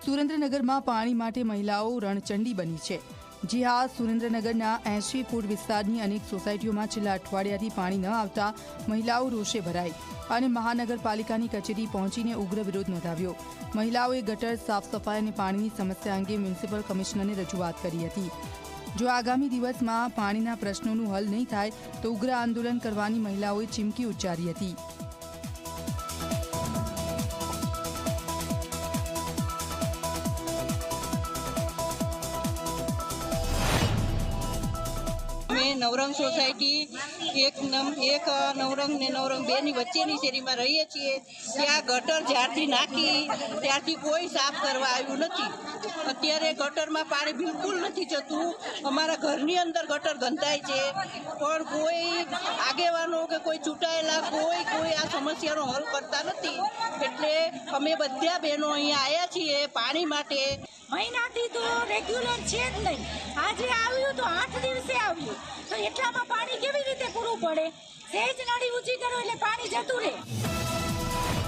સુરેન્દ્રનગરમાં પાણી માટે મહિલાઓ રણચંડી બની છે। જી હા, સુરેન્દ્રનગરના 80 ફૂટ વિસ્તારની અનેક સોસાયટીઓમાં છેલ્લા અઠવાડિયાથી પાણી ન આવતા મહિલાઓ રોષે ભરાઈ અને મહાનગરપાલિકાની કચેરી પહોંચીને ઉગ્ર વિરોધ નોંધાવ્યો। મહિલાઓએ ગટર સાફ સફાઈ અને પાણીની સમસ્યા અંગે મ્યુનિસિપલ કમિશનરને રજૂઆત કરી હતી। જો આગામી દિવસમાં પાણીના પ્રશ્નોનું હલ નહીં થાય તો ઉગ્ર આંદોલન કરવાની મહિલાઓએ ચીમકી ઉચ્ચારી હતી। नवरंग सोसायटी एक नवरंग ने नवरंग बे वच्चेनी शेरीमां रहीए छीए। त्यां गटर ज्यारथी नाखी त्यारथी कोई साफ करवा आव्युं नथी। अत्यारे गटरमां पाणी बिलकुल नथी जतुं। अमारा घरनी अंदर गटर गंधाय छे पण कोई आगेवानो के कोई चूंटायेला कोई आ समस्यानो हल करता नथी। एटले अमे बधा बहनो अहींया आव्या छीए पाणी माटे। महीनाथी तो रेग्युलर छे ज नहीं। आजे आव्युं तो 8 दिवसे आव्युं तो એટલામાં પાણી કેવી રીતે પૂરું પડે? સેજ નળી ઊંચી કરો એટલે પાણી જતું રહે।